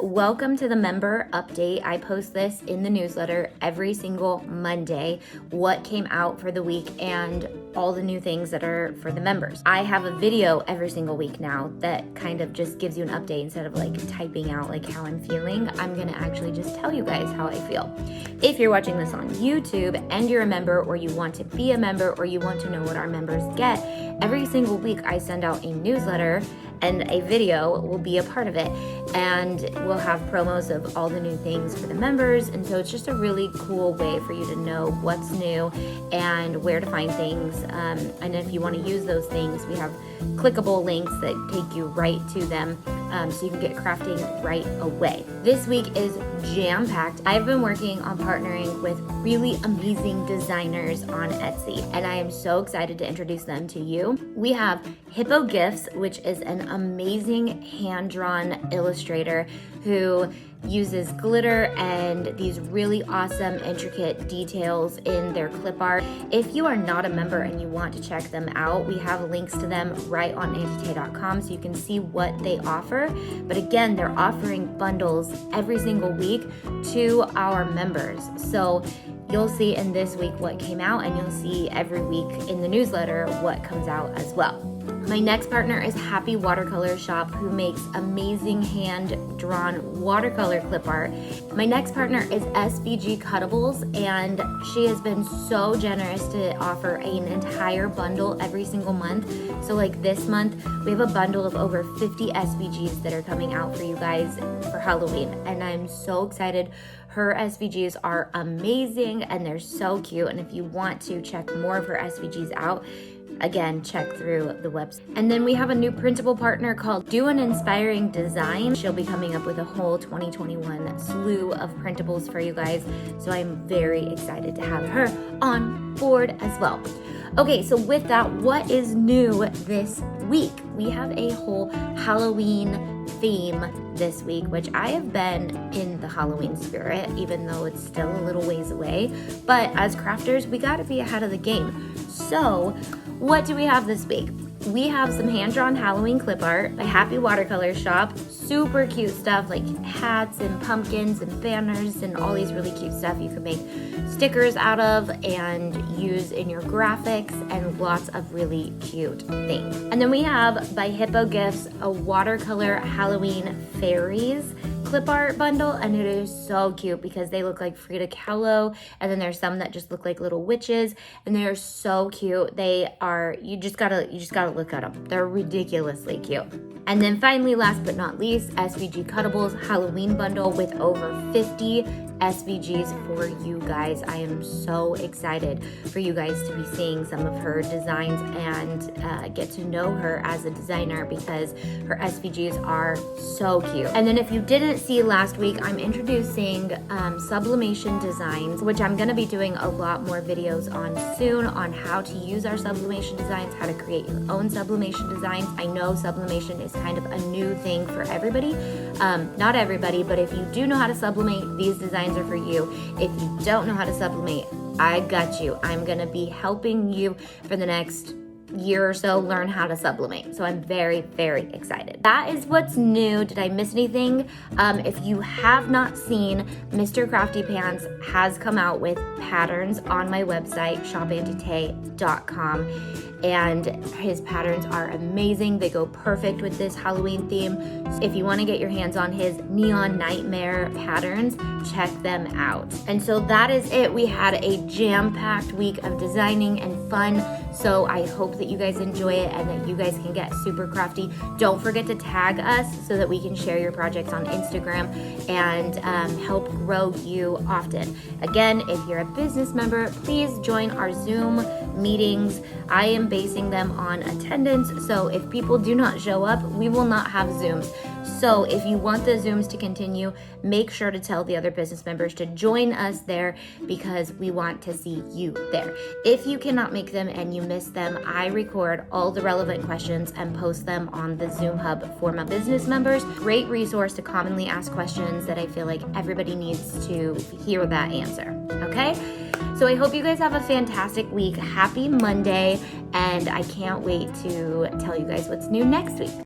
welcome to the member update. I post this in the newsletter every single Monday, what came out for the week and all the new things that are for the members. I have a video every single week now that kind of just gives you an update instead of like typing out like how I'm feeling. I'm gonna actually just tell you guys how I feel. If you're watching this on YouTube and you're a member, or you want to be a member, or you want to know what our members get, every single week I send out a newsletter and a video will be a part of it, and we'll have promos of all the new things for the members. And so it's just a really cool way for you to know what's new and where to find things, and if you want to use those things, we have clickable links that take you right to them, so you can get crafting right away. This week is jam-packed. I've been working on partnering with really amazing designers on Etsy, and I am so excited to introduce them to you. We have HoliDIY'S, which is an amazing hand-drawn illustrator who uses glitter and these really awesome intricate details in their clip art. If you are not a member and you want to check them out, we have links to them right on auntie.com so you can see what they offer. But again, they're offering bundles every single week to our members. So you'll see in this week what came out, and you'll see every week in the newsletter what comes out as well. My next partner is Happy Watercolor Shop, who makes amazing hand-drawn watercolor clip art. My next partner is SVG Cuttables, and she has been so generous to offer an entire bundle every single month. So like this month, we have a bundle of over 50 SVGs that are coming out for you guys for Halloween, and I'm so excited. Her SVGs are amazing and they're so cute, and if you want to check more of her SVGs out, again, check through the website. And then we have a new printable partner called Do an Inspiring Design. She'll be coming up with a whole 2021 slew of printables for you guys. So I'm very excited to have her on board as well. Okay, so with that, what is new this week? We have a whole Halloween theme this week, which I have been in the Halloween spirit, even though it's still a little ways away. But as crafters, we gotta be ahead of the game. So what do we have this week? We have some hand-drawn Halloween clip art by Happy Watercolor Shop. Super cute stuff like hats and pumpkins and banners and all these really cute stuff you can make stickers out of and use in your graphics, and lots of really cute things. And then we have by HoliDIY'S a watercolor Halloween fairies clip art bundle, and it is so cute because they look like Frida Kahlo, and then there's some that just look like little witches, and they are so cute. They are, you just gotta look at them. They're ridiculously cute. And then finally, last but not least, SVG Cuttables Halloween bundle with over 50 SVGs for you guys. I am so excited for you guys to be seeing some of her designs and get to know her as a designer, because her SVGs are so cute. And then if you didn't see last week, I'm introducing sublimation designs, which I'm gonna be doing a lot more videos on soon, on how to use our sublimation designs, how to create your own sublimation designs. I know sublimation is kind of a new thing for everybody. Not everybody, but if you do know how to sublimate, these designs are for you. If you don't know how to sublimate, I got you. I'm gonna be helping you for the next year or so learn how to sublimate. So I'm very, very excited. That is what's new. Did I miss anything? If you have not seen, Mr. Crafty Pants has come out with patterns on my website, shopantite.com. And his patterns are amazing. They go perfect with this Halloween theme. So if you want to get your hands on his Neon Nightmare patterns, check them out. And so that is it. We had a jam-packed week of designing and fun. So I hope that you guys enjoy it and that you guys can get super crafty. Don't forget to tag us so that we can share your projects on Instagram and help grow you often. Again, if you're a business member, please join our Zoom meetings. I am basing them on attendance, so if people do not show up, we will not have Zooms. So if you want the Zooms to continue, make sure to tell the other business members to join us there, because we want to see you there. If you cannot make them and you miss them, I record all the relevant questions and post them on the Zoom Hub for my business members. Great resource to commonly asked questions that I feel like everybody needs to hear that answer, okay? So I hope you guys have a fantastic week. Happy Monday, and I can't wait to tell you guys what's new next week.